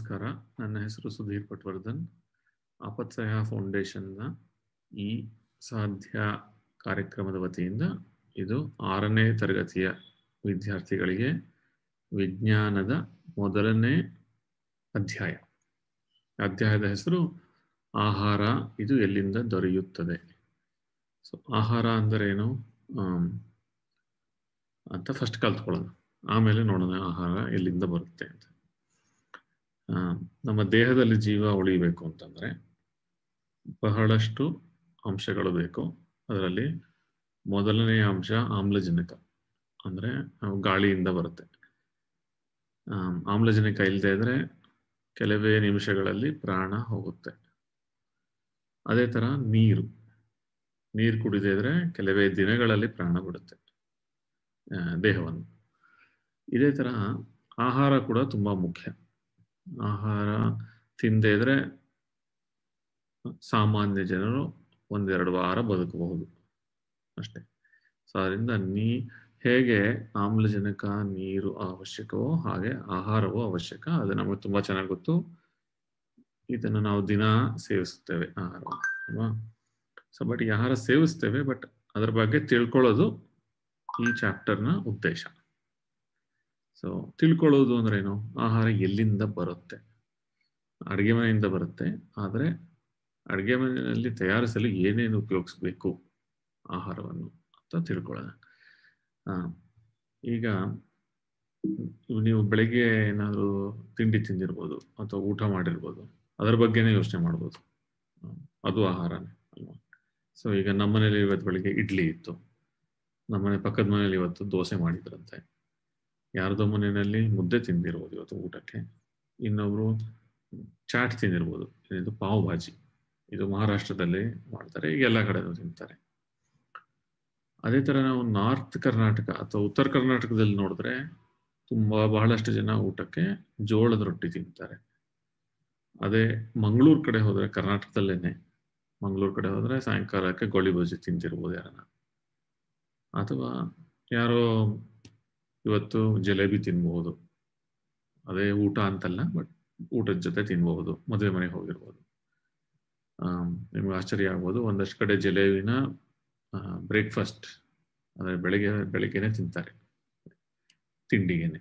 ನಮಸ್ಕಾರ. ನನ್ನ ಹೆಸರು ಸುಧೀರ್ ಪಟ್ವರ್ಧನ್. ಆಪತ್ಸಹಾಯ ಫೌಂಡೇಶನ್ನ ಈ ಸಾಧ್ಯ ಕಾರ್ಯಕ್ರಮದ ವತಿಯಿಂದ ಇದು 6ನೇ ತರಗತಿಯ ವಿದ್ಯಾರ್ಥಿಗಳಿಗೆ ವಿಜ್ಞಾನದ ಮೊದಲನೇ ಅಧ್ಯಾಯದ ಹೆಸರು ಆಹಾರ ಇದು ಎಲ್ಲಿಂದ ದೊರೆಯುತ್ತದೆ. ಸೊ ಆಹಾರ ಅಂದರೆ ಏನು ಅಂತ ಫಸ್ಟ್ ಕಲ್ತ್ಕೊಳ್ಳೋಣ, ಆಮೇಲೆ ನೋಡೋಣ ಆಹಾರ ಎಲ್ಲಿಂದ ಬರುತ್ತೆ ಅಂತ. ನಮ್ಮ ದೇಹದಲ್ಲಿ ಜೀವ ಉಳಿಬೇಕು ಅಂತಂದ್ರೆ ಬಹಳಷ್ಟು ಅಂಶಗಳು ಬೇಕು. ಅದರಲ್ಲಿ ಮೊದಲನೆಯ ಅಂಶ ಆಮ್ಲಜನಕ, ಅಂದ್ರೆ ಗಾಳಿಯಿಂದ ಬರುತ್ತೆ. ಆಮ್ಲಜನಕ ಇಲ್ಲದೆ ಇದ್ರೆ ಕೆಲವೇ ನಿಮಿಷಗಳಲ್ಲಿ ಪ್ರಾಣ ಹೋಗುತ್ತೆ. ಅದೇ ತರ ನೀರು ಕುಡಿದೇ ಇದ್ರೆ ಕೆಲವೇ ದಿನಗಳಲ್ಲಿ ಪ್ರಾಣ ಬಿಡುತ್ತೆ ದೇಹವನ್ನು. ಇದೇ ತರ ಆಹಾರ ಕೂಡ ತುಂಬಾ ಮುಖ್ಯ. ಆಹಾರ ತಿಂದೇ ಇದ್ರೆ ಸಾಮಾನ್ಯ ಜನರು 1-2 ವಾರ ಬದುಕಬಹುದು ಅಷ್ಟೇ. ಸೊ ಅದರಿಂದ ಹೇಗೆ ಆಮ್ಲಜನಕ ನೀರು ಅವಶ್ಯಕವೋ ಹಾಗೆ ಆಹಾರವೂ ಅವಶ್ಯಕ. ಅದು ನಮಗೆ ತುಂಬಾ ಚೆನ್ನಾಗಿ ಗೊತ್ತು. ಇದನ್ನು ನಾವು ದಿನ ಸೇವಿಸುತ್ತೇವೆ ಆಹಾರ ಅಲ್ವಾ. ಸೊ ಬಟ್ ಈ ಆಹಾರ ಸೇವಿಸ್ತೇವೆ, ಬಟ್ ಅದ್ರ ಬಗ್ಗೆ ತಿಳ್ಕೊಳ್ಳೋದು ಈ ಚಾಪ್ಟರ್ನ ಉದ್ದೇಶ. ಸೊ ತಿಳ್ಕೊಳ್ಳೋದು ಅಂದ್ರೆ ಏನು? ಆಹಾರ ಎಲ್ಲಿಂದ ಬರುತ್ತೆ? ಅಡುಗೆ ಮನೆಯಿಂದ ಬರುತ್ತೆ. ಆದರೆ ಅಡುಗೆ ಮನೆಯಲ್ಲಿ ತಯಾರಿಸಲು ಏನೇನು ಉಪಯೋಗಿಸ್ಬೇಕು ಆಹಾರವನ್ನು ಅಂತ ತಿಳ್ಕೊಳ್ಳೋಣ. ಈಗ ನೀವು ಬೆಳಗ್ಗೆ ಏನಾದ್ರು ತಿಂಡಿ ತಿಂದಿರ್ಬೋದು ಅಥವಾ ಊಟ ಮಾಡಿರ್ಬೋದು, ಅದರ ಬಗ್ಗೆನೇ ಯೋಚನೆ ಮಾಡ್ಬೋದು. ಅದು ಆಹಾರನೇ ಅಲ್ವಾ. ಸೊ ಈಗ ನಮ್ಮನೇಲಿ ಇವತ್ತು ಬೆಳಿಗ್ಗೆ ಇಡ್ಲಿ ಇತ್ತು, ನಮ್ಮನೆ ಪಕ್ಕದ ಮನೇಲಿ ಇವತ್ತು ದೋಸೆ ಮಾಡಿದ್ರಂತೆ, ಯಾರ್ದೋ ಮನೆಯಲ್ಲಿ ಮುದ್ದೆ ತಿಂದಿರ್ಬೋದು ಇವತ್ತು ಊಟಕ್ಕೆ, ಇನ್ನೊಬ್ರು ಚಾಟ್ ತಿಂದಿರ್ಬೋದು. ಇದು ಪಾವ್ ಭಾಜಿ, ಇದು ಮಹಾರಾಷ್ಟ್ರದಲ್ಲಿ ಮಾಡ್ತಾರೆ, ಈಗ ಎಲ್ಲ ಕಡೆ ತಿಂತಾರೆ. ಅದೇ ತರ ನಾವು ನಾರ್ತ್ ಕರ್ನಾಟಕ ಅಥವಾ ಉತ್ತರ ಕರ್ನಾಟಕದಲ್ಲಿ ನೋಡಿದ್ರೆ ಬಹಳಷ್ಟು ಜನ ಊಟಕ್ಕೆ ಜೋಳದ ರೊಟ್ಟಿ ತಿಂತಾರೆ. ಅದೇ ಮಂಗಳೂರು ಕಡೆ ಹೋದ್ರೆ, ಕರ್ನಾಟಕದಲ್ಲೇನೆ ಮಂಗಳೂರು ಕಡೆ ಹೋದ್ರೆ ಸಾಯಂಕಾಲಕ್ಕೆ ಗೋಳಿ ಬಜ್ಜಿ ತಿಂತಿರ್ಬೋದು ಯಾರನ್ನ. ಅಥವಾ ಯಾರೋ ಇವತ್ತು ಜಲೇಬಿ ತಿನ್ಬಹುದು. ಅದೇ ಊಟ ಅಂತಲ್ಲ, ಬಟ್ ಊಟದ ಜೊತೆ ತಿನ್ಬಹುದು. ಮದುವೆ ಮನೆಗೆ ಹೋಗಿರ್ಬೋದು. ನಿಮ್ಗೆ ಆಶ್ಚರ್ಯ ಆಗ್ಬೋದು, ಒಂದಷ್ಟು ಕಡೆ ಜಲೇಬಿನ ಬ್ರೇಕ್ಫಾಸ್ಟ್ ಅಂದ್ರೆ ಬೆಳಿಗ್ಗೆನೆ ತಿಂತಾರೆ, ತಿಂಡಿಗೆನೆ.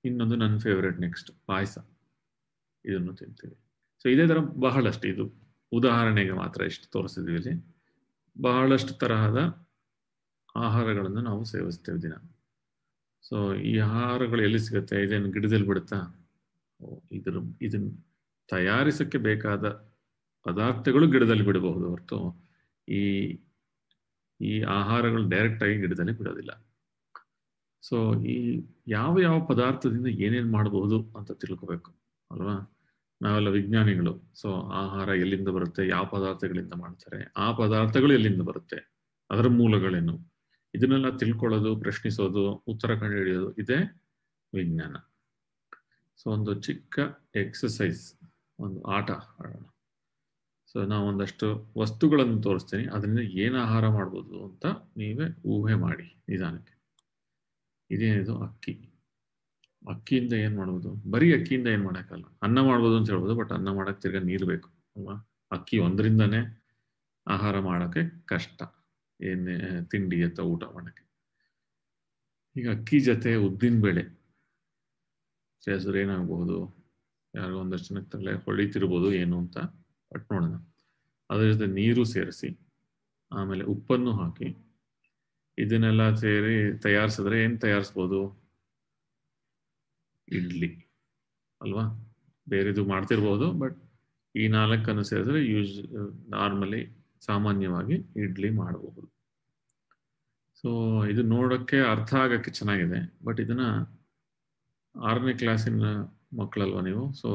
ಇನ್ನೊಂದು ನನ್ನ ಫೇವ್ರೆಟ್ ನೆಕ್ಸ್ಟ್ ಪಾಯಸ, ಇದನ್ನು ತಿಂತೀವಿ. ಸೊ ಇದೇ ತರ ಬಹಳಷ್ಟು, ಇದು ಉದಾಹರಣೆಗೆ ಮಾತ್ರ ಇಷ್ಟು ತೋರಿಸಿದ್ವಿ. ಇಲ್ಲಿ ಬಹಳಷ್ಟು ತರಹದ ಆಹಾರಗಳನ್ನು ನಾವು ಸೇವಿಸ್ತೇವೆ ದಿನ. ಸೊ ಈ ಆಹಾರಗಳು ಎಲ್ಲಿ ಸಿಗುತ್ತೆ? ಇದೇನು ಗಿಡದಲ್ಲಿ ಬಿಡುತ್ತಾ? ಇದನ್ನ ತಯಾರಿಸಕ್ಕೆ ಬೇಕಾದ ಪದಾರ್ಥಗಳು ಗಿಡದಲ್ಲಿ ಬಿಡಬಹುದು ಹೊರತು ಈ ಆಹಾರಗಳು ಡೈರೆಕ್ಟ್ ಆಗಿ ಗಿಡದಲ್ಲಿ ಬಿಡೋದಿಲ್ಲ. ಸೊ ಈ ಯಾವ ಪದಾರ್ಥದಿಂದ ಏನೇನ್ ಮಾಡಬಹುದು ಅಂತ ತಿಳ್ಕೋಬೇಕು ಅಲ್ವಾ. ನಾವೆಲ್ಲ ವಿಜ್ಞಾನಿಗಳು. ಸೊ ಆಹಾರ ಎಲ್ಲಿಂದ ಬರುತ್ತೆ, ಯಾವ ಪದಾರ್ಥಗಳಿಂದ ಮಾಡ್ತಾರೆ, ಆ ಪದಾರ್ಥಗಳು ಎಲ್ಲಿಂದ ಬರುತ್ತೆ, ಅದರ ಮೂಲಗಳೇನು, ಇದನ್ನೆಲ್ಲ ತಿಳ್ಕೊಳ್ಳೋದು, ಪ್ರಶ್ನಿಸೋದು, ಉತ್ತರ ಕಂಡುಹಿಡಿಯೋದು, ಇದೇ ವಿಜ್ಞಾನ. ಸೊ ಒಂದು ಚಿಕ್ಕ ಎಕ್ಸಸೈಸ್, ಒಂದು ಆಟ ಆಡೋಣ. ಸೊ ನಾವು ಒಂದಷ್ಟು ವಸ್ತುಗಳನ್ನು ತೋರಿಸ್ತೀನಿ, ಅದರಿಂದ ಏನು ಆಹಾರ ಮಾಡ್ಬೋದು ಅಂತ ನೀವೇ ಊಹೆ ಮಾಡಿ ನಿಧಾನಕ್ಕೆ. ಇದೇನಿದು? ಅಕ್ಕಿಯಿಂದ ಏನ್ ಮಾಡ್ಬೋದು? ಬರೀ ಅಕ್ಕಿಯಿಂದ ಏನ್ ಮಾಡಕ್ಕಲ್ಲ. ಅನ್ನ ಮಾಡ್ಬೋದು ಅಂತ ಹೇಳ್ಬೋದು, ಬಟ್ ಅನ್ನ ಮಾಡಕ್ ತಿರ್ಗಾ ನೀರು ಬೇಕು ಅಲ್ವಾ. ಅಕ್ಕಿ ಒಂದ್ರಿಂದಾನೇ ಆಹಾರ ಮಾಡಕ್ಕೆ ಕಷ್ಟ, ಏನೇ ತಿಂಡಿ ಅಥವಾ ಊಟ ಮಾಡಕ್ಕೆ. ಈಗ ಅಕ್ಕಿ ಜೊತೆ ಉದ್ದಿನ ಬೇಳೆ ಸೇರಿಸಿದ್ರೆ ಏನಾಗಬಹುದು? ಯಾರೋ ಒಂದಷ್ಟು ಜನಕ್ಕೆ ತಲೆ ಹೊಳಿತಿರ್ಬೋದು ಏನು ಅಂತ, ಬಟ್ ನೋಡೋಣ. ಅದ್ರ ಜೊತೆ ನೀರು ಸೇರಿಸಿ, ಆಮೇಲೆ ಉಪ್ಪನ್ನು ಹಾಕಿ, ಇದನ್ನೆಲ್ಲ ಸೇರಿ ತಯಾರಿಸಿದ್ರೆ ಏನ್ ತಯಾರಿಸ್ಬೋದು? ಇಡ್ಲಿ ಅಲ್ವಾ. ಬೇರೆದು ಮಾಡ್ತಿರ್ಬೋದು, ಬಟ್ ಈ 4 ಸೇರಿದ್ರೆ ಸಾಮಾನ್ಯವಾಗಿ ಇಡ್ಲಿ ಮಾಡಬಹುದು. ಸೊ ಇದು ನೋಡಕ್ಕೆ ಅರ್ಥ ಆಗಕ್ಕೆ ಚೆನ್ನಾಗಿದೆ, ಬಟ್ ಇದನ್ನ 6ನೇ ಕ್ಲಾಸಿನ ಮಕ್ಕಳಲ್ವಾ ನೀವು. ಸೊ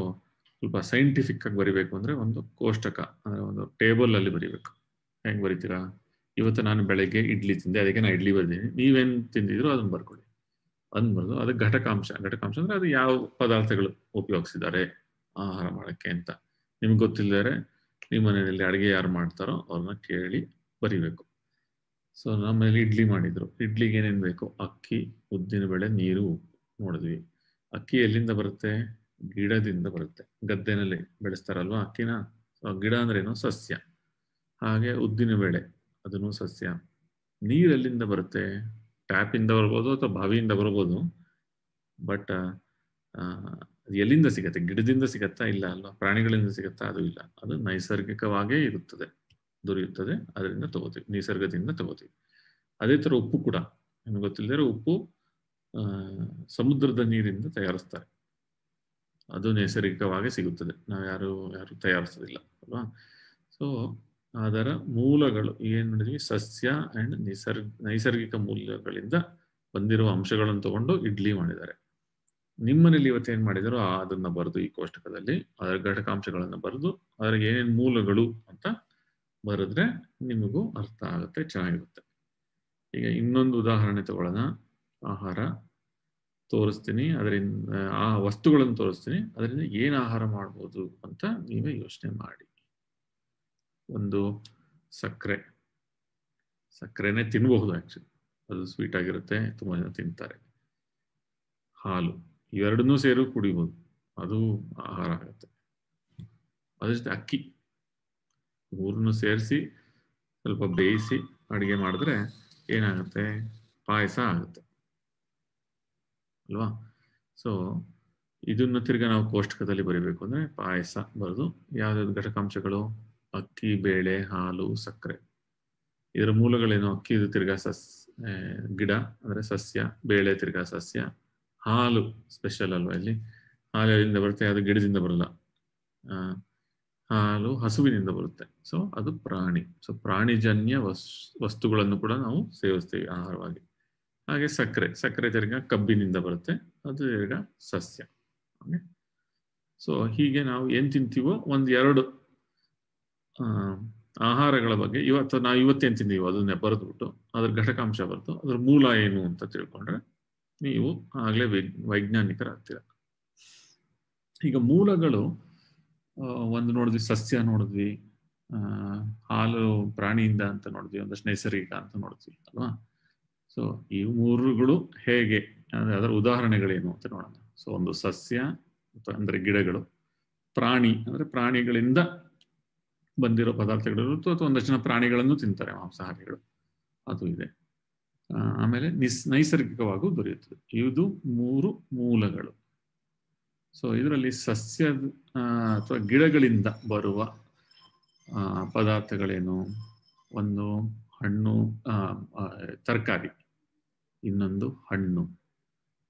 ಸ್ವಲ್ಪ ಸೈಂಟಿಫಿಕ್ ಆಗಿ ಬರಿಬೇಕು ಅಂದ್ರೆ ಒಂದು ಕೋಷ್ಟಕ ಅಂದ್ರೆ ಒಂದು ಟೇಬಲ್ ಅಲ್ಲಿ ಬರಿಬೇಕು. ಹೆಂಗ್ ಬರಿತೀರಾ? ಇವತ್ತು ನಾನು ಬೆಳಗ್ಗೆ ಇಡ್ಲಿ ತಿಂದೆ, ಅದಕ್ಕೆ ನಾನು ಇಡ್ಲಿ ಬರ್ದೀನಿ. ನೀವೇನ್ ತಿಂದಿದ್ರು ಅದನ್ನ ಬರ್ಕೊಳ್ಳಿ. ಬರ್ದು ಅದಕ್ಕೆ ಘಟಕಾಂಶ ಅಂದ್ರೆ ಅದು ಯಾವ ಪದಾರ್ಥಗಳು ಉಪಯೋಗಿಸಿದ್ದಾರೆ ಆಹಾರ ಮಾಡಕ್ಕೆ ಅಂತ ನಿಮ್ಗೆ ಗೊತ್ತಿಲ್ಲದ್ರೆ ನಿಮ್ಮ ಮನೆಯಲ್ಲಿ ಅಡುಗೆ ಯಾರು ಮಾಡ್ತಾರೋ ಅವ್ರನ್ನ ಕೇಳಿ ಬರಿಬೇಕು. ಸೊ ನಮ್ಮಲ್ಲಿ ಇಡ್ಲಿ ಮಾಡಿದ್ರು. ಇಡ್ಲಿಗೆ ಏನೇನ್ ಬೇಕು? ಅಕ್ಕಿ, ಉದ್ದಿನ ಬೇಳೆ, ನೀರು, ಉಪ್ಪು ನೋಡಿದ್ವಿ. ಅಕ್ಕಿ ಎಲ್ಲಿಂದ ಬರುತ್ತೆ? ಗಿಡದಿಂದ ಬರುತ್ತೆ. ಗದ್ದೆನಲ್ಲಿ ಬೆಳೆಸ್ತಾರಲ್ವಾ ಅಕ್ಕಿನ. ಗಿಡ ಅಂದ್ರೇನು? ಸಸ್ಯ. ಹಾಗೆ ಉದ್ದಿನ ಬೇಳೆ ಅದನ್ನು ಸಸ್ಯ. ನೀರು ಎಲ್ಲಿಂದ ಬರುತ್ತೆ? ಟ್ಯಾಪಿಂದ ಬರ್ಬೋದು ಅಥವಾ ಬಾವಿಯಿಂದ ಬರ್ಬೋದು. ಬಟ್ ಎಲ್ಲಿಂದ ಸಿಗತ್ತೆ? ಗಿಡದಿಂದ ಸಿಗತ್ತಾ? ಇಲ್ಲ ಅಲ್ವಾ. ಪ್ರಾಣಿಗಳಿಂದ ಸಿಗತ್ತಾ? ಅದು ಇಲ್ಲ. ಅದು ನೈಸರ್ಗಿಕವಾಗೇ ಇರುತ್ತದೆ, ದೊರೆಯುತ್ತದೆ. ಅದರಿಂದ ತಗೋತೀವಿ, ನಿಸರ್ಗದಿಂದ ತಗೋತೀವಿ. ಅದೇ ತರ ಉಪ್ಪು ಕೂಡ ನಿಮ್ಗೆ ಗೊತ್ತಿಲ್ಲದೆ ಉಪ್ಪು ಸಮುದ್ರದ ನೀರಿಂದ ತಯಾರಿಸ್ತಾರೆ. ಅದು ನೈಸರ್ಗಿಕವಾಗಿ ಸಿಗುತ್ತದೆ, ನಾವು ಯಾರು ತಯಾರಿಸೋದಿಲ್ಲ ಅಲ್ವಾ. ಸೊ ಅದರ ಮೂಲಗಳು ಏನ್ ಮಾಡಿದ್ವಿ? ಸಸ್ಯ ಅಂಡ್ ನೈಸರ್ಗಿಕ ಮೂಲಗಳಿಂದ ಬಂದಿರುವ ಅಂಶಗಳನ್ನು ತಗೊಂಡು ಇಡ್ಲಿ ಮಾಡಿದ್ದಾರೆ. ನಿಮ್ಮನೇಲಿ ಇವತ್ತು ಏನ್ ಮಾಡಿದಾರೋ ಅದನ್ನ ಬರೆದು ಈ ಕೋಷ್ಟಕದಲ್ಲಿ ಅದರ ಘಟಕಾಂಶಗಳನ್ನು ಬರೆದು ಅದರ ಏನೇನು ಮೂಲಗಳು ಅಂತ ಬರೆದ್ರೆ ನಿಮಗೂ ಅರ್ಥ ಆಗುತ್ತೆ, ಚೆನ್ನಾಗಿರುತ್ತೆ. ಈಗ ಇನ್ನೊಂದು ಉದಾಹರಣೆ ತಗೊಳ್ಳೋಣ. ಆಹಾರ ತೋರಿಸ್ತೀನಿ, ಅದರಿಂದ ಆ ವಸ್ತುಗಳನ್ನು ತೋರಿಸ್ತೀನಿ, ಅದರಿಂದ ಏನು ಆಹಾರ ಮಾಡ್ಬೋದು ಅಂತ ನೀವೇ ಯೋಚನೆ ಮಾಡಿ. ಒಂದು ಸಕ್ಕರೆನೇ ತಿನ್ಬಹುದು, ಆಕ್ಚುಲಿ ಅದು ಸ್ವೀಟ್ ಆಗಿರುತ್ತೆ, ತುಂಬಾ ಜನ ತಿಂತಾರೆ. ಹಾಲು, ಇವೆರಡನ್ನೂ ಸೇರು ಕುಡಿಬಹುದು, ಅದು ಆಹಾರ ಆಗುತ್ತೆ. ಅದ್ರ ಜೊತೆ ಅಕ್ಕಿ, ಮೂರನ್ನು ಸೇರಿಸಿ ಸ್ವಲ್ಪ ಬೇಯಿಸಿ ಅಡುಗೆ ಮಾಡಿದ್ರೆ ಏನಾಗುತ್ತೆ? ಪಾಯಸ ಆಗುತ್ತೆ ಅಲ್ವಾ. ಸೊ ಇದನ್ನ ತಿರ್ಗಾ ನಾವು ಕೋಷ್ಟಕದಲ್ಲಿ ಬರೀಬೇಕು ಅಂದ್ರೆ ಪಾಯಸ ಬರೆದು ಯಾವ್ಯಾವ್ದು ಘಟಕಾಂಶಗಳು? ಅಕ್ಕಿ, ಬೇಳೆ, ಹಾಲು, ಸಕ್ಕರೆ. ಇದರ ಮೂಲಗಳೇನು? ಅಕ್ಕಿ ಇದು ತಿರ್ಗಾ ಗಿಡ ಅಂದ್ರೆ ಸಸ್ಯ, ಬೇಳೆ ತಿರ್ಗಾ ಸಸ್ಯ, ಹಾಲು ಸ್ಪೆಷಲ್ ಅಲ್ವಾ ಇಲ್ಲಿ. ಹಾಲು ಎಲ್ಲಿಂದ ಬರುತ್ತೆ? ಅದು ಗಿಡದಿಂದ ಬರಲ್ಲ. ಹಾಲು ಹಸುವಿನಿಂದ ಬರುತ್ತೆ, ಸೊ ಅದು ಪ್ರಾಣಿ. ಸೊ ಪ್ರಾಣಿಜನ್ಯ ವಸ್ತುಗಳನ್ನು ಕೂಡ ನಾವು ಸೇವಿಸ್ತೀವಿ ಆಹಾರವಾಗಿ. ಹಾಗೆ ಸಕ್ಕರೆ ತಿರ್ಗಾ ಕಬ್ಬಿನಿಂದ ಬರುತ್ತೆ, ಅದು ತಿರ್ಗಾ ಸಸ್ಯ. ಸೊ ಹೀಗೆ ನಾವು ಏನ್ ತಿಂತೀವೋ ಒಂದೆರಡು ಆಹಾರಗಳ ಬಗ್ಗೆ ನಾವು ಇವತ್ತೇನ್ ತಿಂದೀವೋ ಅದನ್ನೇ ಬರೆದ್ಬಿಟ್ಟು ಅದ್ರ ಘಟಕಾಂಶ ಬರೆದು ಅದ್ರ ಮೂಲ ಏನು ಅಂತ ತಿಳ್ಕೊಂಡ್ರೆ ನೀವು ಆಗ್ಲೇ ವೈಜ್ಞಾನಿಕರಾಗ್ತೀರ. ಈಗ ಮೂಲಗಳು ಒಂದು ನೋಡಿದ್ವಿ, ಸಸ್ಯ ನೋಡಿದ್ವಿ, ಹಾಲು ಪ್ರಾಣಿಯಿಂದ ಅಂತ ನೋಡಿದ್ವಿ, ಒಂದಷ್ಟು ನೈಸರ್ಗಿಕ ಅಂತ ನೋಡಿದ್ವಿ ಅಲ್ವಾ. ಸೊ ಈ ಮೂರುಗಳು ಹೇಗೆ, ಅದರ ಉದಾಹರಣೆಗಳೇನು ಅಂತ ನೋಡೋಣ. ಸೊ ಒಂದು ಸಸ್ಯ ಅಂದ್ರೆ ಗಿಡಗಳು, ಪ್ರಾಣಿ ಅಂದ್ರೆ ಪ್ರಾಣಿಗಳಿಂದ ಬಂದಿರೋ ಪದಾರ್ಥಗಳು ಇರುತ್ತೆ, ಅಥವಾ ಒಂದಷ್ಟು ಜನ ಪ್ರಾಣಿಗಳನ್ನು ತಿಂತಾರೆ, ಮಾಂಸಾಹಾರಿಗಳು, ಅದು ಇದೆ. ಆಮೇಲೆ ನೈಸರ್ಗಿಕವಾಗೂ ದೊರೆಯುತ್ತದೆ. ಇದು ಮೂರು ಮೂಲಗಳು. ಸೊ ಇದರಲ್ಲಿ ಸಸ್ಯ ಅಥವಾ ಗಿಡಗಳಿಂದ ಬರುವ ಪದಾರ್ಥಗಳೇನು? ಒಂದು ಹಣ್ಣು, ತರಕಾರಿ, ಇನ್ನೊಂದು ಹಣ್ಣು,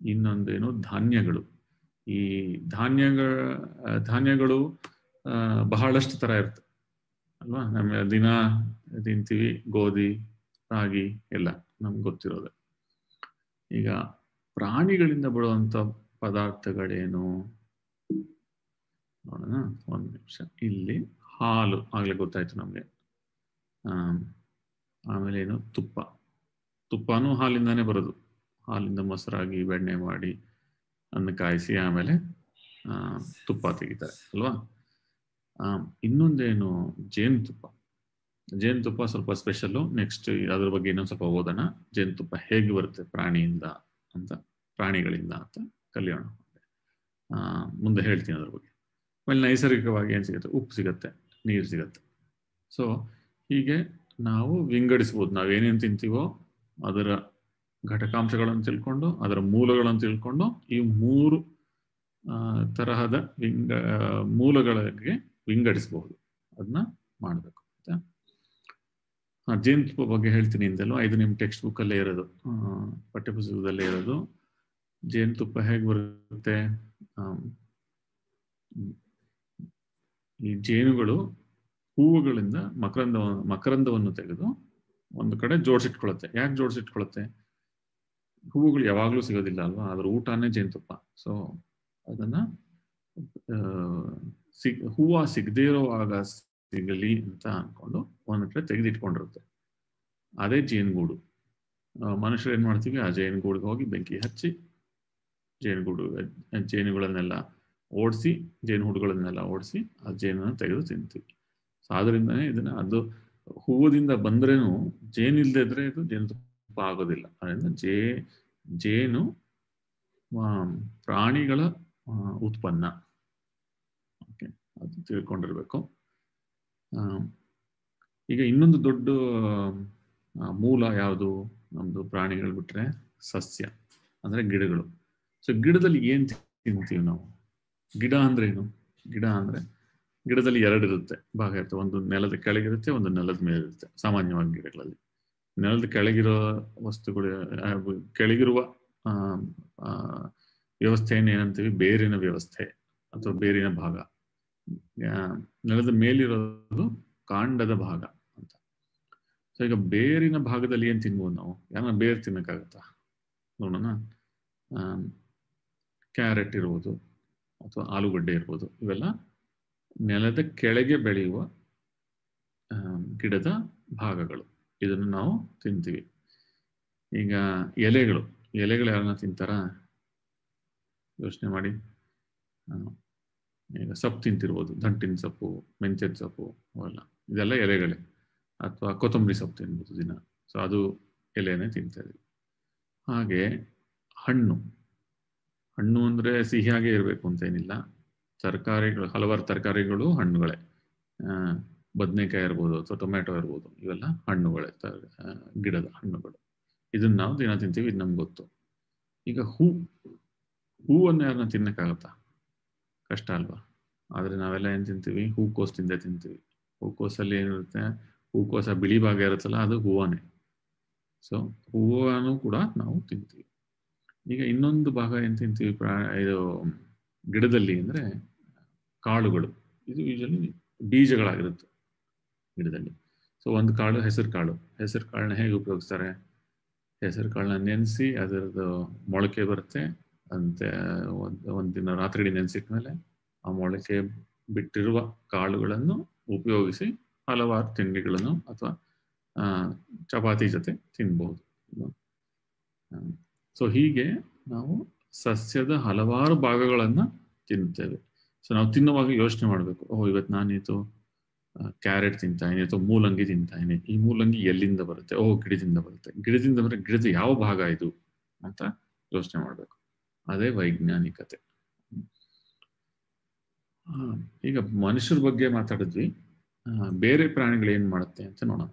ಇನ್ನೊಂದೇನು ಧಾನ್ಯಗಳು. ಈ ಧಾನ್ಯಗಳು ಬಹಳಷ್ಟು ತರ ಇರ್ತವೆ ಅಲ್ವಾ. ನಮ್ಮ ದಿನ ತಿಂತೀವಿ, ಗೋಧಿ, ರಾಗಿ ಎಲ್ಲ ನಮ್ಗೆ ಗೊತ್ತಿರೋದೆ. ಈಗ ಪ್ರಾಣಿಗಳಿಂದ ಬರುವಂತ ಪದಾರ್ಥಗಳೇನು ನೋಡೋಣ, ಒಂದು ನಿಮಿಷ. ಇಲ್ಲಿ ಹಾಲು ಆಗ್ಲೇ ಗೊತ್ತಾಯ್ತು ನಮ್ಗೆ. ಆಮೇಲೆ ಏನು? ತುಪ್ಪನೂ ಹಾಲಿಂದಾನೇ ಬರೋದು. ಹಾಲಿಂದ ಮೊಸರಾಗಿ ಬೆಣ್ಣೆ ಮಾಡಿ ಅನ್ನ ಕಾಯಿಸಿ ಆಮೇಲೆ ತುಪ್ಪ ತೆಗಿತಾರೆ ಅಲ್ವಾ. ಇನ್ನೊಂದೇನು? ಜೇನುತುಪ್ಪ ಸ್ವಲ್ಪ ಸ್ಪೆಷಲ್ಲು. ನೆಕ್ಸ್ಟ್ ಅದ್ರ ಬಗ್ಗೆ ಇನ್ನೊಂದು ಸ್ವಲ್ಪ ಓದೋಣ. ಜೇನುತುಪ್ಪ ಹೇಗೆ ಬರುತ್ತೆ ಪ್ರಾಣಿಗಳಿಂದ ಅಂತ ಕಲಿಯೋಣ. ಮುಂದೆ ಹೇಳ್ತೀನಿ ಅದ್ರ ಬಗ್ಗೆ. ಆಮೇಲೆ ನೈಸರ್ಗಿಕವಾಗಿ ಏನು ಸಿಗುತ್ತೆ? ಉಪ್ಪು ಸಿಗತ್ತೆ, ನೀರು ಸಿಗತ್ತೆ. ಸೊ ಹೀಗೆ ನಾವು ವಿಂಗಡಿಸ್ಬೋದು. ನಾವೇನೇನು ತಿಂತೀವೋ ಅದರ ಘಟಕಾಂಶಗಳನ್ನು ತಿಳ್ಕೊಂಡು ಅದರ ಮೂಲಗಳನ್ನು ತಿಳ್ಕೊಂಡು ಈ ಮೂರು ತರಹದ ಮೂಲಗಳಿಗೆ ವಿಂಗಡಿಸಬಹುದು. ಅದನ್ನ ಮಾಡಬೇಕು. ಜೇನುತುಪ್ಪ ಬಗ್ಗೆ ಹೇಳ್ತೀನಿ ಅಂದಲ್ವ, ಇದು ನಿಮ್ಮ ಟೆಕ್ಸ್ಟ್ ಬುಕ್ ಅಲ್ಲೇ ಇರೋದು, ಪಠ್ಯಪುಸ್ತಕದಲ್ಲೇ ಇರೋದು. ಜೇನುತುಪ್ಪ ಹೇಗೆ ಬರುತ್ತೆ? ಈ ಜೇನುಗಳು ಹೂವುಗಳಿಂದ ಮಕರಂದವನ್ನು ತೆಗೆದು ಒಂದು ಕಡೆ ಜೋಡಿಸಿಟ್ಕೊಳ್ಳುತ್ತೆ. ಯಾಕೆ ಜೋಡಿಸಿಟ್ಕೊಳ್ಳುತ್ತೆ? ಹೂವುಗಳು ಯಾವಾಗ್ಲೂ ಸಿಗೋದಿಲ್ಲ ಅಲ್ವಾ, ಅದ್ರ ಊಟನೇ ಜೇನುತುಪ್ಪ. ಸೊ ಅದನ್ನ ಹೂವು ಸಿಗದೇ ಇರೋವಾಗ ಸಿಗಲಿ ಅಂತ ಅನ್ಕೊಂಡು ಒಂದ್ ಕಡೆ ತೆಗೆದಿಟ್ಕೊಂಡಿರುತ್ತೆ. ಅದೇ ಜೇನುಗೂಡು. ಮನುಷ್ಯರು ಏನ್ ಮಾಡ್ತೀವಿ? ಆ ಜೇನುಗೂಡಿಗೆ ಹೋಗಿ ಬೆಂಕಿ ಹಚ್ಚಿ ಜೇನುಗಳನ್ನೆಲ್ಲ ಓಡಿಸಿ, ಜೇನುಹುಡುಗಳನ್ನೆಲ್ಲ ಓಡಿಸಿ ಆ ಜೇನನ್ನು ತೆಗೆದು ತಿಂತೀವಿ. ಸೊ ಆದ್ರಿಂದನೇ ಇದನ್ನ, ಅದು ಹೂವದಿಂದ ಬಂದ್ರೇನು ಜೇನು ಇಲ್ಲದೆ ಇದ್ರೆ ಇದು ಜೇನುತುಪ್ಪ ಆಗೋದಿಲ್ಲ. ಅದರಿಂದ ಜೇನು ಪ್ರಾಣಿಗಳ ಉತ್ಪನ್ನ. ಓಕೆ, ಅದು ತಿಳ್ಕೊಂಡಿರ್ಬೇಕು. ಈಗ ಇನ್ನೊಂದು ದೊಡ್ಡ ಮೂಲ ಯಾವುದು ನಮ್ದು ಪ್ರಾಣಿಗಳು ಬಿಟ್ರೆ ಸಸ್ಯ ಅಂದ್ರೆ ಗಿಡಗಳು. ಸೊ ಗಿಡದಲ್ಲಿ ಏನ್ ತಿಂತೀವಿ ನಾವು? ಗಿಡ ಅಂದ್ರೆ ಏನು? ಗಿಡ ಅಂದ್ರೆ ಗಿಡದಲ್ಲಿ ಎರಡು ಇರುತ್ತೆ, ಭಾಗ ಇರುತ್ತೆ. ಒಂದು ನೆಲದ ಕೆಳಗಿರುತ್ತೆ, ಒಂದು ನೆಲದ ಮೇಲೆ ಇರುತ್ತೆ. ಸಾಮಾನ್ಯವಾಗಿ ಗಿಡಗಳಲ್ಲಿ ನೆಲದ ಕೆಳಗಿರೋ ವಸ್ತುಗಳು, ಕೆಳಗಿರುವ ವ್ಯವಸ್ಥೆಯನ್ನು ಏನಂತೀವಿ? ಬೇರಿನ ವ್ಯವಸ್ಥೆ ಅಥವಾ ಬೇರಿನ ಭಾಗ. ನೆಲದ ಮೇಲಿರೋದು ಕಾಂಡದ ಭಾಗ ಅಂತ. ಸೊ ಈಗ ಬೇರಿನ ಭಾಗದಲ್ಲಿ ಏನ್ ತಿನ್ಬೋದು ನಾವು? ಯಾರನ್ನ ಬೇರು ತಿನ್ನಕ್ಕಾಗತ್ತಾ? ನೋಡೋಣ. ಕ್ಯಾರೆಟ್ ಇರ್ಬೋದು ಅಥವಾ ಆಲೂಗಡ್ಡೆ ಇರ್ಬೋದು, ಇವೆಲ್ಲ ನೆಲದ ಕೆಳಗೆ ಬೆಳೆಯುವ ಗಿಡದ ಭಾಗಗಳು. ಇದನ್ನು ನಾವು ತಿಂತೀವಿ. ಈಗ ಎಲೆಗಳು ಯಾರನ್ನ ತಿಂತಾರ? ಯೋಚನೆ ಮಾಡಿ. ಈಗ ಸೊಪ್ಪು ತಿಂತಿರ್ಬೋದು, ದಂಟಿನ ಸೊಪ್ಪು, ಮೆಂತ್ಯದ ಸೊಪ್ಪು, ಅವೆಲ್ಲ ಇದೆಲ್ಲ ಎಲೆಗಳೇ. ಅಥವಾ ಕೊತ್ತಂಬರಿ ಸೊಪ್ಪು ತಿನ್ಬೋದು ದಿನ. ಸೊ ಅದು ಎಲೆನೇ ತಿಂತಾ ಇದೀವಿ. ಹಾಗೆ ಹಣ್ಣು ಅಂದ್ರೆ ಸಿಹಿಯಾಗೇ ಇರಬೇಕು ಅಂತ ಏನಿಲ್ಲ. ತರಕಾರಿಗಳು, ಹಲವಾರು ತರಕಾರಿಗಳು ಹಣ್ಣುಗಳೇ. ಬದನೆಕಾಯಿ ಇರ್ಬೋದು ಅಥವಾ ಟೊಮ್ಯಾಟೊ ಇರ್ಬೋದು, ಇವೆಲ್ಲ ಹಣ್ಣುಗಳೇ, ಗಿಡದ ಹಣ್ಣುಗಳು. ಇದನ್ನ ನಾವು ದಿನ ತಿಂತೀವಿ, ಇದು ನಮ್ಗೆ ಗೊತ್ತು. ಈಗ ಹೂವನ್ನು ಯಾರನ್ನ ತಿನ್ನಕ್ಕಾಗತ್ತಾ? ಕಷ್ಟ ಅಲ್ವಾ? ಆದ್ರೆ ನಾವೆಲ್ಲ ಏನ್ ತಿಂತೀವಿ? ಹೂಕೋಸು ತಿಂತೀವಿ. ಹೂಕೋಸಲ್ಲಿ ಏನಿರುತ್ತೆ? ಹೂಕೋಸ ಬಿಳಿ ಭಾಗ ಇರುತ್ತಲ್ಲ, ಅದು ಹೂವನೇ. ಸೊ ಹೂವನ್ನು ಕೂಡ ನಾವು ತಿಂತೀವಿ. ಈಗ ಇನ್ನೊಂದು ಭಾಗ ಏನ್ ತಿಂತೀವಿ ಇದು ಗಿಡದಲ್ಲಿ ಅಂದ್ರೆ ಕಾಳುಗಳು. ಇದು ಯೂಶಲಿ ಬೀಜಗಳಾಗಿರುತ್ತೆ ಗಿಡದಲ್ಲಿ. ಸೊ ಒಂದು ಕಾಳು ಹೆಸರು ಕಾಳನ್ನ ಹೇಗೆ ಉಪಯೋಗಿಸ್ತಾರೆ? ಹೆಸರು ಕಾಳನ್ನ ನೆನೆಸಿ ಅದರದ್ದು ಮೊಳಕೆ ಬರುತ್ತೆ ಅಂತ. ಒಂದಿನ ರಾತ್ರಿ ನೆನೆಸಿಟ್ಮೇಲೆ ಆ ಮೊಳಕೆ ಬಿಟ್ಟಿರುವ ಕಾಳುಗಳನ್ನು ಉಪಯೋಗಿಸಿ ಹಲವಾರು ತಿಂಡಿಗಳನ್ನು ಅಥವಾ ಚಪಾತಿ ಜೊತೆ ತಿನ್ಬಹುದು. ಸೊ ಹೀಗೆ ನಾವು ಸಸ್ಯದ ಹಲವಾರು ಭಾಗಗಳನ್ನ ತಿನ್ನುತ್ತೇವೆ. ಸೊ ನಾವು ತಿನ್ನುವಾಗ ಯೋಚನೆ ಮಾಡಬೇಕು, ಇವತ್ತು ನಾನಿತ್ತು ಕ್ಯಾರೆಟ್ ತಿಂತಾಯಿನಿ ಅಥವಾ ಮೂಲಂಗಿ ತಿಂತಾಯಿನಿ. ಈ ಮೂಲಂಗಿ ಎಲ್ಲಿಂದ ಬರುತ್ತೆ? ಗಿಡದಿಂದ ಬರುತ್ತೆ. ಗಿಡದಿಂದ ಬರುತ್ತೆ. ಗಿಡದ ಯಾವ ಭಾಗ ಇದು ಅಂತ ಯೋಚನೆ ಮಾಡಬೇಕು. ಅದೇ ವೈಜ್ಞಾನಿಕತೆ. ಈಗ ಮನುಷ್ಯರ ಬಗ್ಗೆ ಮಾತಾಡಿದ್ವಿ. ಬೇರೆ ಪ್ರಾಣಿಗಳು ಏನ್ ಮಾಡುತ್ತೆ ಅಂತ ನೋಡೋಣ.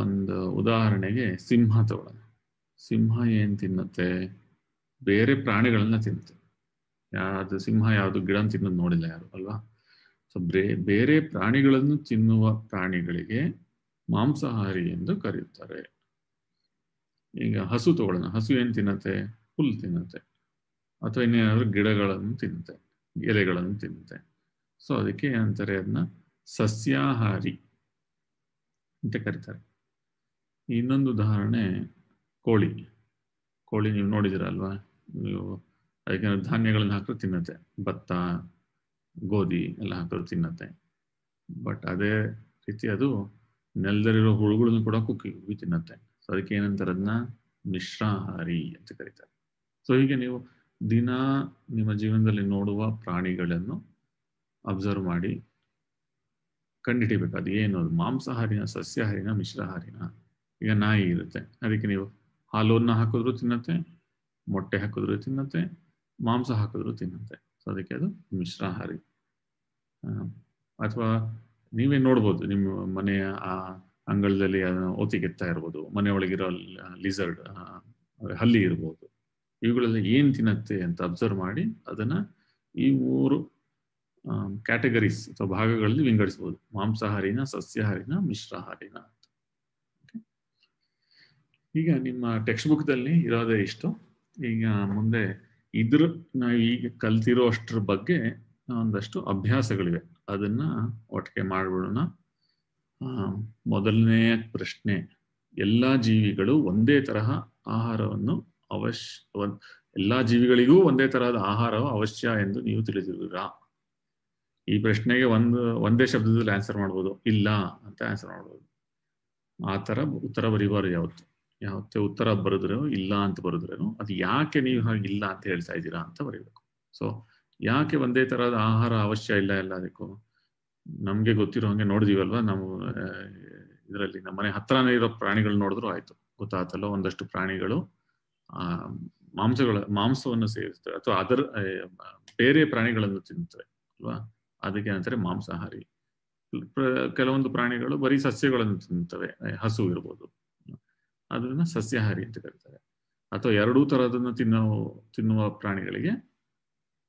ಒಂದು ಉದಾಹರಣೆಗೆ ಸಿಂಹ ತಗೊಳ್ಳೋಣ. ಸಿಂಹ ಏನ್ ತಿನ್ನುತ್ತೆ? ಬೇರೆ ಪ್ರಾಣಿಗಳನ್ನ ತಿನ್ನುತ್ತೆ. ಸಿಂಹ ಯಾವುದು ಗಿಡ ತಿನ್ನೋದು ನೋಡಿಲ್ಲ ಯಾರು, ಅಲ್ವಾ? ಸೊ ಬೇರೆ ಪ್ರಾಣಿಗಳನ್ನು ತಿನ್ನುವ ಪ್ರಾಣಿಗಳಿಗೆ ಮಾಂಸಾಹಾರಿ ಎಂದು ಕರೆಯುತ್ತಾರೆ. ಈಗ ಹಸು ತಗೊಳ್ಳೋಣ. ಹಸು ಏನ್ ತಿನ್ನತ್ತೆ? ಹುಲ್ಲು ತಿನ್ನತ್ತೆ ಅಥವಾ ಇನ್ನೇನಾದ್ರೂ ಗಿಡಗಳನ್ನು ತಿನ್ನುತ್ತೆ, ಎಲೆಗಳನ್ನು ತಿನ್ನುತ್ತೆ. ಸೊ ಅದಕ್ಕೆ ಏನಂತಾರೆ? ಅದನ್ನ ಸಸ್ಯಾಹಾರಿ ಅಂತ ಕರೀತಾರೆ. ಇನ್ನೊಂದು ಉದಾಹರಣೆ ಕೋಳಿ ನೀವು ನೋಡಿದಿರಲ್ವಾ? ನೀವು ಅದಕ್ಕೆ ಧಾನ್ಯಗಳನ್ನ ಹಾಕಿದ್ರು ತಿನ್ನತ್ತೆ. ಭತ್ತ, ಗೋಧಿ ಎಲ್ಲ ಹಾಕಿದ್ರು ತಿನ್ನತ್ತೆ. ಬಟ್ ಅದೇ ರೀತಿ ಅದು ನೆಲದಲ್ಲಿರೋ ಹುಳುಗಳನ್ನು ಕೂಡ ಕುಕ್ಕಿ ತಿನ್ನತ್ತೆ. ಸೊ ಅದಕ್ಕೆ ಏನಂತಾರೆ? ಅದನ್ನ ಮಿಶ್ರಾಹಾರಿ ಅಂತ ಕರೀತಾರೆ. ಸೊ ಹೀಗೆ ನೀವು ದಿನ ನಿಮ್ಮ ಜೀವನದಲ್ಲಿ ನೋಡುವ ಪ್ರಾಣಿಗಳನ್ನು ಅಬ್ಸರ್ವ್ ಮಾಡಿ ಕಂಡುಹಿಡಿಬೇಕು. ಅದು ಏನು? ಮಾಂಸಾಹಾರಿನ, ಸಸ್ಯಾಹಾರಿನ, ಮಿಶ್ರಾಹಾರಿನ? ಈಗ ನಾಯಿ ಇರುತ್ತೆ, ಅದಕ್ಕೆ ನೀವು ಹಾಲನ್ನು ಹಾಕಿದ್ರು ತಿನ್ನತ್ತೆ, ಮೊಟ್ಟೆ ಹಾಕಿದ್ರು ತಿನ್ನತ್ತೆ, ಮಾಂಸ ಹಾಕಿದ್ರು ತಿನ್ನತ್ತೆ. ಸೊ ಅದಕ್ಕೆ ಅದು ಮಿಶ್ರಾಹಾರಿ. ಅಥವಾ ನೀವೇ ನೋಡ್ಬೋದು, ನಿಮ್ಮ ಮನೆಯ ಆ ಅಂಗಳದಲ್ಲಿ ಓತಿಗೆತ್ತಾ ಇರ್ಬೋದು, ಮನೆಯೊಳಗಿರೋ ಲಿಸರ್ಡ್, ಹಲ್ಲಿ ಇರ್ಬೋದು. ಇವುಗಳೆಲ್ಲ ಏನ್ ತಿನ್ನತ್ತೆ ಅಂತ ಅಬ್ಸರ್ವ್ ಮಾಡಿ ಅದನ್ನ ಈ 3 ಕ್ಯಾಟಗರೀಸ್ ಅಥವಾ ಭಾಗಗಳಲ್ಲಿ ವಿಂಗಡಿಸಬಹುದು: ಮಾಂಸಾಹಾರಿನ, ಸಸ್ಯಾಹಾರಿನ, ಮಿಶ್ರಾಹಾರಿನ. ಈಗ ನಿಮ್ಮ ಟೆಕ್ಸ್ಟ್ ಬುಕ್ ದಲ್ಲಿ ಇರೋದೇ ಇಷ್ಟು. ಈಗ ಮುಂದೆ ನಾವು ಈಗ ಕಲ್ತಿರೋ ಅಷ್ಟರ ಬಗ್ಗೆ ಒಂದಷ್ಟು ಅಭ್ಯಾಸಗಳಿವೆ, ಅದನ್ನ ಒಟ್ಟಿಗೆ ಮಾಡ್ಬಿಡೋಣ. ಮೊದಲನೇ ಪ್ರಶ್ನೆ: ಎಲ್ಲಾ ಜೀವಿಗಳು ಒಂದೇ ತರಹ ಆಹಾರವನ್ನು ಎಲ್ಲಾ ಜೀವಿಗಳಿಗೂ ಒಂದೇ ತರಹದ ಆಹಾರವು ಅವಶ್ಯ ಎಂದು ನೀವು ತಿಳಿದಿರುವಿರಾ? ಈ ಪ್ರಶ್ನೆಗೆ ಒಂದೇ ಶಬ್ದದಲ್ಲಿ ಆನ್ಸರ್ ಮಾಡ್ಬೋದು, ಇಲ್ಲ ಅಂತ ಆನ್ಸರ್ ಮಾಡ್ಬೋದು. ಆ ತರ ಉತ್ತರ ಬರೀಬಾರ್ದು. ಯಾವತ್ತೇ ಉತ್ತರ ಬರೆದ್ರೇನು ಇಲ್ಲ ಅಂತ ಬರೆದ್ರೇನು ಅದು ಯಾಕೆ ನೀವು ಹಾಗೆ ಇಲ್ಲ ಅಂತ ಹೇಳ್ತಾ ಇದ್ದೀರಾ ಅಂತ ಬರೀಬೇಕು. ಸೊ ಯಾಕೆ ಒಂದೇ ತರಹದ ಆಹಾರ ಅವಶ್ಯ ಇಲ್ಲ ಎಲ್ಲದಕ್ಕೂ? ನಮ್ಗೆ ಗೊತ್ತಿರೋ ಹಂಗೆ ನೋಡಿದೀವಲ್ವಾ, ನಾವು ಇದರಲ್ಲಿ ನಮ್ಮನೆ ಹತ್ರನೇ ಇರೋ ಪ್ರಾಣಿಗಳು ನೋಡಿದ್ರು ಆಯ್ತು, ಗೊತ್ತಾಗ್ತಲ್ಲ. ಒಂದಷ್ಟು ಪ್ರಾಣಿಗಳು ಮಾಂಸವನ್ನು ಸೇವಿಸ್ತವೆ ಅಥವಾ ಅದರ ಬೇರೆ ಪ್ರಾಣಿಗಳನ್ನು ತಿನ್ನುತ್ತವೆ ಅಲ್ವಾ, ಅದಕ್ಕೆ ಏನಂತಾರೆ ಮಾಂಸಾಹಾರಿ. ಕೆಲವೊಂದು ಪ್ರಾಣಿಗಳು ಬರೀ ಸಸ್ಯಗಳನ್ನು ತಿನ್ನುತ್ತವೆ, ಹಸು ಇರ್ಬೋದು, ಅದನ್ನ ಸಸ್ಯಾಹಾರಿ ಅಂತ ಕರೀತಾರೆ. ಅಥವಾ ಎರಡೂ ತರಹದನ್ನು ತಿನ್ನುವ ಪ್ರಾಣಿಗಳಿಗೆ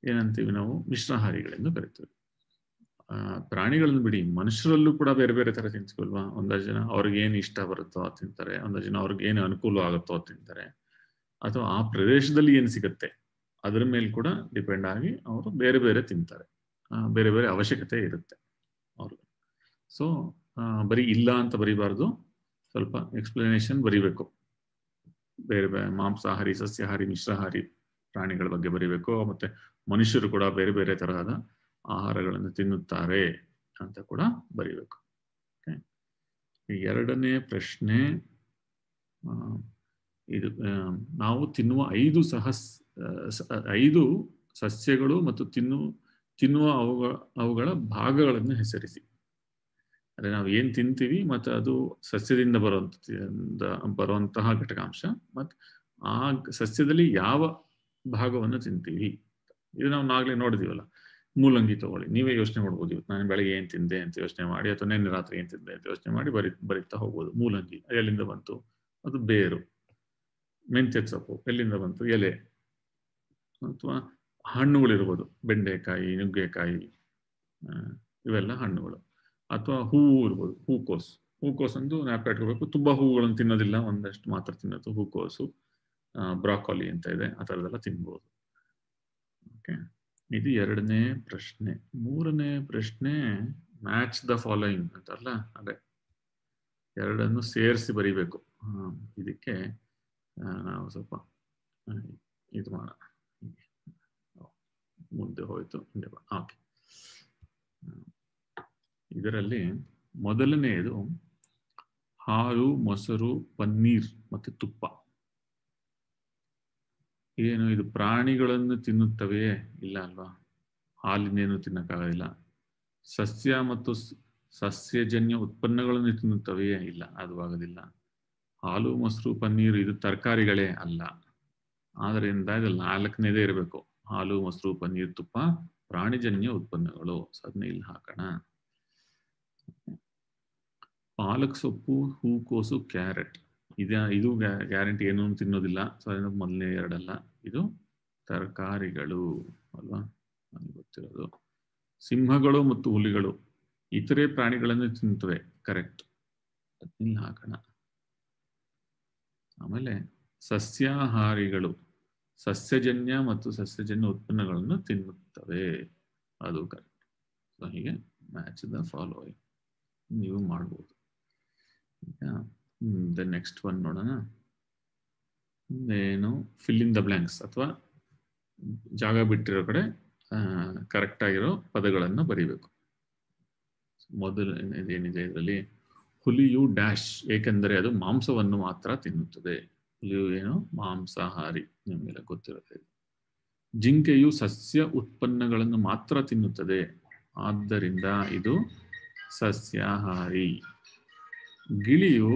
ಏನಂತೀವಿ ನಾವು ಮಿಶ್ರಾಹಾರಿಗಳೆಂದು ಕರಿತೀವಿ. ಪ್ರಾಣಿಗಳನ್ನು ಬಿಡಿ, ಮನುಷ್ಯರಲ್ಲೂ ಕೂಡ ಬೇರೆ ಬೇರೆ ತರ ತಿಂತೀವಲ್ವಾ. ಒಂದಷ್ಟು ಜನ ಅವ್ರಿಗೆ ಏನು ಇಷ್ಟ ಬರುತ್ತೋ ಅದು ತಿಂತಾರೆ, ಒಂದಷ್ಟು ಜನ ಅವ್ರಿಗೆ ಏನು ಅನುಕೂಲ ಆಗುತ್ತೋ ಅದು ತಿಂತಾರೆ, ಅಥವಾ ಆ ಪ್ರದೇಶದಲ್ಲಿ ಏನು ಸಿಗುತ್ತೆ ಅದ್ರ ಮೇಲೆ ಕೂಡ ಡಿಪೆಂಡ್ ಆಗಿ ಅವರು ಬೇರೆ ಬೇರೆ ತಿಂತಾರೆ. ಬೇರೆ ಬೇರೆ ಅವಶ್ಯಕತೆ ಇರುತ್ತೆ ಅವ್ರಿಗೆ. ಸೊ ಬರೀ ಇಲ್ಲ ಅಂತ ಬರೀಬಾರ್ದು, ಸ್ವಲ್ಪ ಎಕ್ಸ್ಪ್ಲನೇಷನ್ ಬರೀಬೇಕು. ಬೇರೆ ಬೇರೆ ಮಾಂಸಾಹಾರಿ, ಸಸ್ಯಾಹಾರಿ, ಮಿಶ್ರಾಹಾರಿ ಪ್ರಾಣಿಗಳ ಬಗ್ಗೆ ಬರೀಬೇಕು. ಮತ್ತೆ ಮನುಷ್ಯರು ಕೂಡ ಬೇರೆ ಬೇರೆ ತರಹದ ಆಹಾರಗಳನ್ನು ತಿನ್ನುತ್ತಾರೆ ಅಂತ ಕೂಡ ಬರೀಬೇಕು. ಎರಡನೇ ಪ್ರಶ್ನೆ, ಇದು ನಾವು ತಿನ್ನುವ 5 ಸಸ್ಯಗಳು ಮತ್ತು ತಿನ್ನುವ ಅವುಗಳ ಭಾಗಗಳನ್ನು ಹೆಸರಿಸಿ. ಅಂದ್ರೆ ನಾವು ಏನ್ ತಿಂತೀವಿ ಮತ್ತು ಅದು ಸಸ್ಯದಿಂದ ಬರುವಂತಹ ಘಟಕಾಂಶ ಮತ್ತು ಆ ಸಸ್ಯದಲ್ಲಿ ಯಾವ ಭಾಗವನ್ನು ತಿಂತೀವಿ. ಇದು ನಾವು ನಾಗ್ಲೇ ನೋಡಿದೀವಲ್ಲ. ಮೂಲಂಗಿ ತಗೊಳ್ಳಿ, ನೀವೇ ಯೋಚನೆ ಮಾಡ್ಬೋದು. ಇವತ್ತು ನಾನು ಬೆಳಗ್ಗೆ ಏನ್ ತಿಂದೆ ಅಂತ ಯೋಚನೆ ಮಾಡಿ, ಅಥವಾ ನಿನ್ನೆ ರಾತ್ರಿ ಏನ್ ತಿಂದೆ ಅಂತ ಯೋಚನೆ ಮಾಡಿ ಬರೀತಾ ಹೋಗ್ಬೋದು. ಮೂಲಂಗಿ ಎಲ್ಲಿಂದ ಬಂತು? ಅದು ಬೇರು. ಮೆಂತ್ಯದ ಸೊಪ್ಪು ಎಲ್ಲಿಂದ ಬಂತು? ಎಲೆ. ಅಥವಾ ಹಣ್ಣುಗಳಿರ್ಬೋದು, ಬೆಂಡೆಕಾಯಿ, ನುಗ್ಗೆಕಾಯಿ, ಇವೆಲ್ಲ ಹಣ್ಣುಗಳು. ಅಥವಾ ಹೂವು ಇರ್ಬೋದು, ಹೂಕೋಸು ಒಂದು ಜ್ಞಾಪಕ ಇಟ್ಕೋಬೇಕು. ತುಂಬಾ ಹೂವುಗಳನ್ನು ತಿನ್ನೋದಿಲ್ಲ, ಒಂದಷ್ಟು ಮಾತ್ರ ತಿನ್ನೋದು. ಹೂಕೋಸು, ಬ್ರಾಕೊಲಿ ಅಂತ ಇದೆ, ಆ ಥರದ್ದೆಲ್ಲ ತಿನ್ಬೋದು. ಓಕೆ, ಇದು ಎರಡನೇ ಪ್ರಶ್ನೆ. ಮೂರನೇ ಪ್ರಶ್ನೆ ಮ್ಯಾಚ್ ದ ಫಾಲೋಯಿಂಗ್ ಅಂತಾರಲ್ಲ, ಅದೇ ಎರಡನ್ನು ಸೇರಿಸಿ ಬರೀಬೇಕು. ಇದಕ್ಕೆ ನಾವು ಸ್ವಲ್ಪ ಇದು ಮಾಡೋಣ. ಮುಂದೆ ಹೋಯ್ತು. ಓಕೆ, ಇದರಲ್ಲಿ ಮೊದಲನೆಯದು ಹಾಲು, ಮೊಸರು, ಪನ್ನೀರ್ ಮತ್ತು ತುಪ್ಪ. ಏನು ಇದು ಪ್ರಾಣಿಗಳನ್ನು ತಿನ್ನುತ್ತವೆಯೇ? ಇಲ್ಲ ಅಲ್ವಾ, ಹಾಲಿನೇನು ತಿನ್ನಕ್ಕಾಗೋದಿಲ್ಲ. ಸಸ್ಯ ಮತ್ತು ಸಸ್ಯಜನ್ಯ ಉತ್ಪನ್ನಗಳನ್ನು ತಿನ್ನುತ್ತವೆಯೇ? ಇಲ್ಲ, ಅದು ಆಗೋದಿಲ್ಲ. ಹಾಲು, ಮೊಸರು, ಪನ್ನೀರ್ ಇದು ತರಕಾರಿಗಳೇ ಅಲ್ಲ. ಆದ್ರಿಂದ ಇದು 4ನೇದೇ ಇರಬೇಕು. ಹಾಲು, ಮೊಸರು, ಪನ್ನೀರ್, ತುಪ್ಪ ಪ್ರಾಣಿಜನ್ಯ ಉತ್ಪನ್ನಗಳು. ಅದನ್ನ ಇಲ್ಲಿ ಹಾಕೋಣ. ಪಾಲಕ್ ಸೊಪ್ಪು, ಹೂಕೋಸು, ಕ್ಯಾರೆಟ್ ಇದು ಗ್ಯಾರಂಟಿ ಏನು ತಿನ್ನೋದಿಲ್ಲ. ಸೊ ಅದರಿಂದ ಮೊದಲನೇ ಎರಡಲ್ಲ, ಇದು ತರಕಾರಿಗಳು ಅಲ್ವಾ, ನನಗೆ ಗೊತ್ತಿರೋದು. ಸಿಂಹಗಳು ಮತ್ತು ಹುಲಿಗಳು ಇತರೆ ಪ್ರಾಣಿಗಳನ್ನು ತಿನ್ನುತ್ತವೆ, ಕರೆಕ್ಟ್, ಇಲ್ಲಿ ಹಾಕೋಣ. ಆಮೇಲೆ ಸಸ್ಯಾಹಾರಿಗಳು ಸಸ್ಯಜನ್ಯ ಮತ್ತು ಸಸ್ಯಜನ್ಯ ಉತ್ಪನ್ನಗಳನ್ನು ತಿನ್ನುತ್ತವೆ, ಅದು ಕರೆಕ್ಟ್. ಸೊ ಹೀಗೆ ಮ್ಯಾಚ್ ದ ಫಾಲೋಯಿಂಗ್ ನೀವು ಮಾಡ್ಬೋದು. ದ ನೆಕ್ಸ್ಟ್ ಒನ್ ನೋಡೋಣ. ಏನು ಫಿಲ್ ಇನ್ ದ ಬ್ಲಾಂಕ್ಸ್, ಅಥವಾ ಜಾಗ ಬಿಟ್ಟಿರೋ ಕಡೆ ಕರೆಕ್ಟ್ ಆಗಿರೋ ಪದಗಳನ್ನು ಬರೀಬೇಕು. ಮೊದಲನೇದೇನಿದೆ ಇದರಲ್ಲಿ, ಹುಲಿಯು ಡ್ಯಾಶ್, ಏಕೆಂದರೆ ಅದು ಮಾಂಸವನ್ನು ಮಾತ್ರ ತಿನ್ನುತ್ತದೆ. ಹುಲಿಯು ಏನು? ಮಾಂಸಾಹಾರಿ, ನಿಮಗೆಲ್ಲ ಗೊತ್ತಿರುತ್ತೆ. ಜಿಂಕೆಯು ಸಸ್ಯ ಉತ್ಪನ್ನಗಳನ್ನು ಮಾತ್ರ ತಿನ್ನುತ್ತದೆ, ಆದ್ದರಿಂದ ಇದು ಸಸ್ಯಾಹಾರಿ. ಗಿಳಿಯು,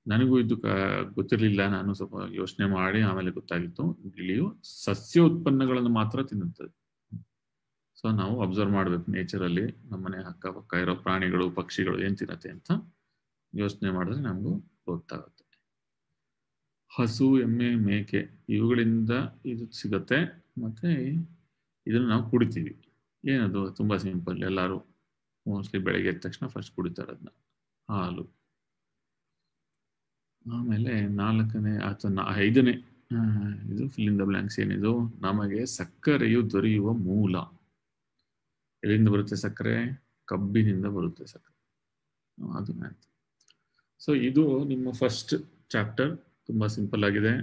ನನಗೂ ಇದು ಗೊತ್ತಿರಲಿಲ್ಲ, ನಾನು ಸ್ವಲ್ಪ ಯೋಚನೆ ಮಾಡಿ ಆಮೇಲೆ ಗೊತ್ತಾಗಿತ್ತು. ಗಿಳಿಯು ಸಸ್ಯ ಉತ್ಪನ್ನಗಳನ್ನು ಮಾತ್ರ ತಿನ್ನುತ್ತದೆ. ಸೊ ನಾವು ಅಬ್ಸರ್ವ್ ಮಾಡ್ಬೇಕು ನೇಚರಲ್ಲಿ, ನಮ್ಮನೆ ಅಕ್ಕಪಕ್ಕ ಇರೋ ಪ್ರಾಣಿಗಳು, ಪಕ್ಷಿಗಳು ಏನ್ ತಿನ್ನತ್ತೆ ಅಂತ ಯೋಚನೆ ಮಾಡಿದ್ರೆ ನಮಗೂ ಗೊತ್ತಾಗುತ್ತೆ. ಹಸು, ಎಮ್ಮೆ, ಮೇಕೆ ಇವುಗಳಿಂದ ಇದು ಸಿಗತ್ತೆ, ಮತ್ತೆ ಇದನ್ನು ನಾವು ಕುಡಿತೀವಿ. ಏನದು? ತುಂಬಾ ಸಿಂಪಲ್, ಎಲ್ಲರೂ ಮೋಸ್ಟ್ಲಿ ಬೆಳಗ್ಗೆ ಎದ್ದ ತಕ್ಷಣ ಫಸ್ಟ್ ಕುಡಿತಾರೆ ಅದನ್ನ, ಹಾಲು. ಆಮೇಲೆ 4ನೇ ಅಥವಾ 5ನೇ ಇದು ಫಿಲ್ ಇನ್ ದ ಬ್ಲಾಂಕ್ಸ್ ಏನಿದು, ನಮಗೆ ಸಕ್ಕರೆಯು ದೊರೆಯುವ ಮೂಲ. ಎಲ್ಲಿಂದ ಬರುತ್ತೆ ಸಕ್ಕರೆ? ಕಬ್ಬಿನಿಂದ ಬರುತ್ತೆ ಸಕ್ಕರೆ, ಅದು ಮ್ಯಾಥ್. ಸೊ ಇದು ನಿಮ್ಮ ಫಸ್ಟ್ ಚಾಪ್ಟರ್. ತುಂಬಾ ಸಿಂಪಲ್ ಆಗಿದೆ.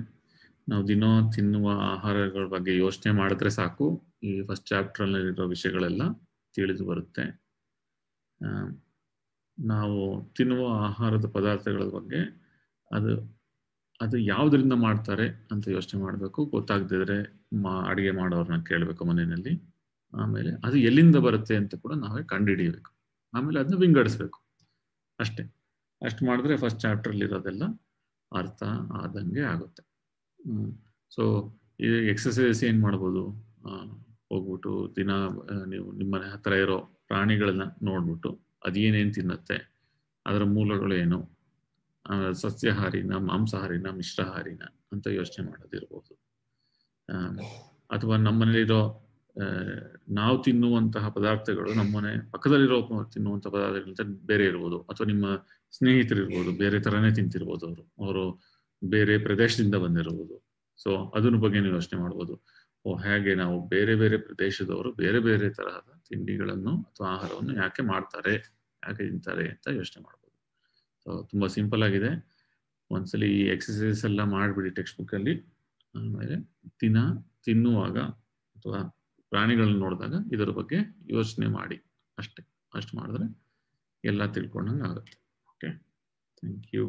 ನಾವು ದಿನ ತಿನ್ನುವ ಆಹಾರಗಳ ಬಗ್ಗೆ ಯೋಚನೆ ಮಾಡಿದ್ರೆ ಸಾಕು, ಈ ಫಸ್ಟ್ ಚಾಪ್ಟರ್ ಅಲ್ಲಿರೋ ವಿಷಯಗಳೆಲ್ಲ ತಿಳಿದು ಬರುತ್ತೆ. ನಾವು ತಿನ್ನುವ ಆಹಾರದ ಪದಾರ್ಥಗಳ ಬಗ್ಗೆ ಅದು ಯಾವುದರಿಂದ ಮಾಡ್ತಾರೆ ಅಂತ ಯೋಚನೆ ಮಾಡಬೇಕು. ಗೊತ್ತಾಗದಿದ್ರೆ ಅಡಿಗೆ ಮಾಡೋರನ್ನ ಕೇಳಬೇಕು ಮನೆಯಲ್ಲಿ. ಆಮೇಲೆ ಅದು ಎಲ್ಲಿಂದ ಬರುತ್ತೆ ಅಂತ ಕೂಡ ನಾವೇ ಕಂಡುಹಿಡಿಯಬೇಕು. ಆಮೇಲೆ ಅದನ್ನ ವಿಂಗಡಿಸ್ಬೇಕು. ಅಷ್ಟು ಮಾಡಿದ್ರೆ ಫಸ್ಟ್ ಚಾಪ್ಟರ್ ಇರೋದೆಲ್ಲ ಅರ್ಥ ಆದಂಗೆ ಆಗುತ್ತೆ. ಸೊ ಈ ಎಕ್ಸಸೈಸ್ ಏನು ಮಾಡ್ಬೋದು, ಹೋಗ್ಬಿಟ್ಟು ದಿನ ನೀವು ನಿಮ್ಮನೆ ಹತ್ರ ಇರೋ ಪ್ರಾಣಿಗಳನ್ನ ನೋಡ್ಬಿಟ್ಟು ಅದೇನೇನು ತಿನ್ನುತ್ತೆ, ಅದರ ಮೂಲಗಳು ಏನು, ಸಸ್ಯಾಹಾರಿನ, ಮಾಂಸಾಹಾರಿನ, ಮಿಶ್ರಾಹಾರಿನ ಅಂತ ಯೋಚನೆ ಮಾಡೋದಿರ್ಬೋದು. ಅಥವಾ ನಮ್ಮನೇಲಿರೋ ನಾವು ತಿನ್ನುವಂತಹ ಪದಾರ್ಥಗಳು ನಮ್ಮನೆ ಪಕ್ಕದಲ್ಲಿರೋ ತಿನ್ನುವಂತಹ ಪದಾರ್ಥಗಳಿಂದ ಬೇರೆ ಇರ್ಬೋದು, ಅಥವಾ ನಿಮ್ಮ ಸ್ನೇಹಿತರಿರ್ಬೋದು, ಬೇರೆ ಥರನೇ ತಿಂತಿರ್ಬೋದು, ಅವರು ಬೇರೆ ಪ್ರದೇಶದಿಂದ ಬಂದಿರ್ಬೋದು. ಸೊ ಅದ್ರ ಬಗ್ಗೆ ನೀವು ಯೋಚನೆ ಮಾಡ್ಬೋದು. ಹೇಗೆ ನಾವು ಬೇರೆ ಬೇರೆ ಪ್ರದೇಶದವರು ಬೇರೆ ಬೇರೆ ತರಹದ ತಿಂಡಿಗಳನ್ನು ಅಥವಾ ಆಹಾರವನ್ನು ಯಾಕೆ ಮಾಡ್ತಾರೆ, ಯಾಕೆ ತಿಂತಾರೆ ಅಂತ ಯೋಚನೆ ಮಾಡ್ಬೋದು. ಸೊ ತುಂಬಾ ಸಿಂಪಲ್ ಆಗಿದೆ. ಒಂದ್ಸಲಿ ಈ ಎಕ್ಸಸೈಸ್ ಎಲ್ಲ ಮಾಡಿಬಿಡಿ ಟೆಕ್ಸ್ಟ್ ಬುಕ್ ಅಲ್ಲಿ. ಆಮೇಲೆ ದಿನ ತಿನ್ನುವಾಗ ಅಥವಾ ಪ್ರಾಣಿಗಳನ್ನ ನೋಡಿದಾಗ ಇದರ ಬಗ್ಗೆ ಯೋಚನೆ ಮಾಡಿ. ಅಷ್ಟೇ, ಅಷ್ಟು ಮಾಡಿದ್ರೆ ಎಲ್ಲ ತಿಳ್ಕೊಂಡಂಗೆ ಆಗುತ್ತೆ. Okay, thank you.